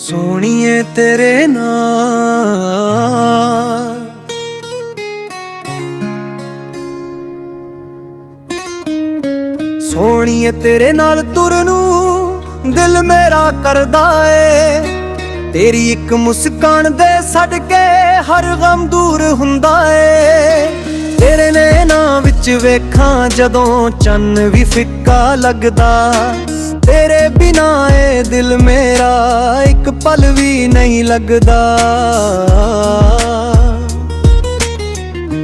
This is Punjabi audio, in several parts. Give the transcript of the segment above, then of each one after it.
ਸੋਹਣੀਏ ਤੇਰੇ ਨਾਲ ਸੋਹਣੀਏ ਤੇਰੇ ਨਾਲ ਤੁਰਨ ਨੂੰ ਦਿਲ ਮੇਰਾ ਕਰਦਾ ਏ। ਤੇਰੀ ਇੱਕ ਮੁਸਕਾਨ ਦੇ ਸਦਕੇ ਹਰ ਗਮ ਦੂਰ ਹੁੰਦਾ ਏ। ਤੇਰੇ ਨੈਣਾਂ ਵਿੱਚ ਵੇਖਾਂ ਜਦੋਂ ਚੰਨ ਵੀ ਫਿੱਕਾ ਲੱਗਦਾ। ਤੇਰੇ ਬਿਨਾ ਏ ਦਿਲ ਮੇਰਾ ਇੱਕ ਪਲ ਵੀ ਨਹੀਂ ਲੱਗਦਾ।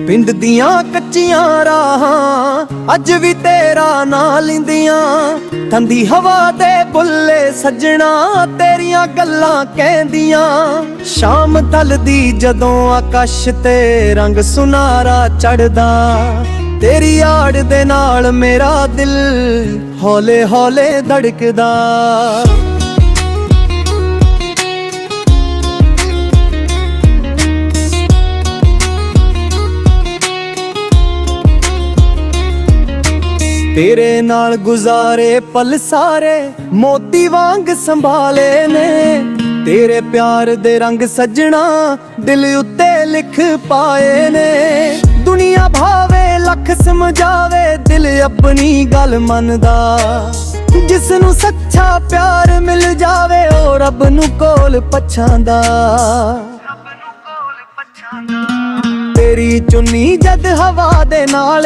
ਪਿੰਡ ਦੀਆਂ ਕੱਚੀਆਂ ਰਾਹਾਂ ਅੱਜ ਵੀ ਤੇਰਾ ਨਾਂ ਲੈਂਦੀਆਂ। ਠੰਡੀ ਹਵਾ ਦੇ ਬੁੱਲੇ ਸੱਜਣਾ ਤੇਰੀਆਂ ਗੱਲਾਂ ਕਹਿੰਦੀਆਂ। ਸ਼ਾਮ ਢਲਦੀ ਜਦੋਂ ਆਕਾਸ਼ ਤੇ ਰੰਗ ਸੁਨਾਰਾ ਚੜਦਾ। ਤੇਰੀ ਆੜ ਦੇ ਨਾਲ ਮੇਰਾ ਦਿਲ ਹੌਲੇ ਹੌਲੇ ਧੜਕਦਾ। ਤੇਰੇ ਨਾਲ ਗੁਜ਼ਾਰੇ ਪਲ ਸਾਰੇ ਮੋਤੀ ਵਾਂਗ ਸੰਭਾਲੇ ਨੇ। ਤੇਰੇ ਪਿਆਰ ਦੇ ਰੰਗ ਸੱਜਣਾ ਦਿਲ ਉੱਤੇ ਲਿਖ ਪਾਏ ਨੇ। ਦੁਨੀਆ ਭਾਵੇਂ ਲੱਖ ਸਮਝਾਵੇ ਦਿਲ ਆਪਣੀ ਗੱਲ ਮੰਨਦਾ। ਜਿਸ ਨੂੰ ਸੱਚਾ ਪਿਆਰ ਮਿਲ ਜਾਵੇ ਉਹ ਰੱਬ ਨੂੰ ਕੋਲ ਪਛਾਂਦਾ। ਤੇਰੀ ਚੁੰਨੀ ਜਦ ਹਵਾ ਦੇ ਨਾਲ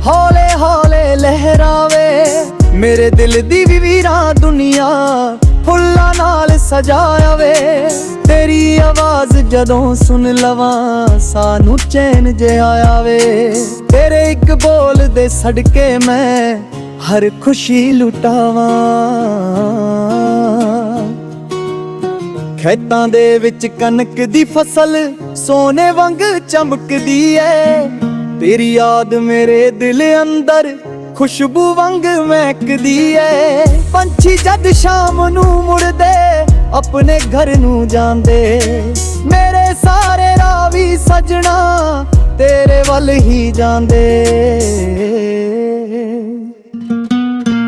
ਹੌਲੇ ਹੌਲੇ ਲਹਿਰਾਵੇ। ਮੇਰੇ ਦਿਲ ਦੀ ਵੀ ਵੀਰਾਂ ਦੁਨੀਆ ਫੁੱਲਾਂ ਨਾਲ ਸਜਾਇਆ ਵੇ। ਤੇਰੀ ਆਵਾਜ਼ ਜਦੋਂ ਸੁਣ ਲਵਾਂ ਸਾਨੂੰ ਚੈਨ ਜਿਹਾ ਆਵੇ। ਤੇਰੇ ਇੱਕ ਬੋਲ ਦੇ ਸਦਕੇ ਮੈਂ ਹਰ ਖੁਸ਼ੀ ਲੁਟਾਵਾਂ। ਖੇਤਾਂ ਦੇ ਵਿੱਚ ਕਣਕ ਦੀ ਫਸਲ ਸੋਨੇ ਵਾਂਗ ਚਮਕਦੀ ਏ। ਤੇਰੀ ਯਾਦ ਮੇਰੇ ਦਿਲ ਅੰਦਰ ਖੁਸ਼ਬੂ ਵਾਂਗ ਮਹਿਕਦੀ ਏ। ਪੰਛੀ ਜਦ ਸ਼ਾਮ ਨੂੰ ਮੁੜਦੇ ਆਪਣੇ ਘਰ ਨੂੰ ਜਾਂਦੇ। ਮੇਰੇ ਸਾਰੇ ਰਾਹ ਵੀ ਸਜਣਾ ਤੇਰੇ ਵੱਲ ਹੀ ਜਾਂਦੇ।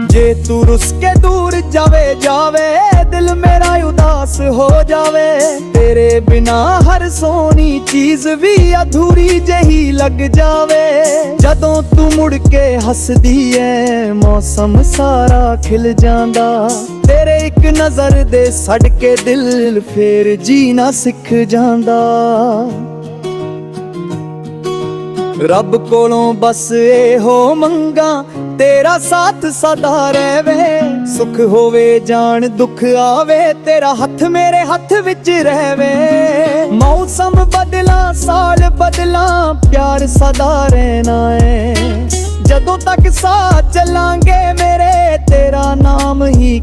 ਜੇ ਤੂੰ ਰੁੱਸ ਕੇ ਦੂਰ ਜਾਵੇ ਦਿਲ ਮੇਰਾ ਉਦਾਸ ਹੋ ਜਾਵੇ। ਤੇਰੇ ਬਿਨਾ ਹਰ ਸੋਹਣੀ ਚੀਜ਼ ਵੀ ਅਧੂਰੀ ਜਿਹੀ ਲੱਗ ਜਾਵੇ। ਜਦੋਂ ਤੂੰ ਮੁੜ ਕੇ ਹੱਸਦੀ ਏ ਮੌਸਮ ਸਾਰਾ ਖਿਲ ਜਾਂਦਾ। ਤੇਰੇ ਇੱਕ ਨਜ਼ਰ ਦੇ ਸਦਕੇ ਦਿਲ ਫੇਰ ਜੀਣਾ ਸਿੱਖ ਜਾਂਦਾ। ਰੱਬ ਕੋਲੋਂ ਬਸ ਇਹੋ ਮੰਗਾ ਤੇਰਾ ਸਾਥ ਸਦਾ ਰਹਿਵੇ। ਸੁਖ ਹੋਵੇ ਜਾਣ ਦੁੱਖ ਆਵੇ ਤੇਰਾ ਹੱਥ ਮੇਰੇ ਹੱਥ ਵਿੱਚ ਰਹਿਵੇ। ਮੌਸਮ ਬਦਲਾਂ ਸਾਲ ਬਦਲਾਂ ਪਿਆਰ ਸਦਾ ਰਹਿਣਾ ਏ। ਜਦੋਂ ਤੱਕ ਸਾਥ ਚੱਲਾਂਗੇ ਮੇਰੇ ਤੇਰਾ ਨਾਮ ਹੀ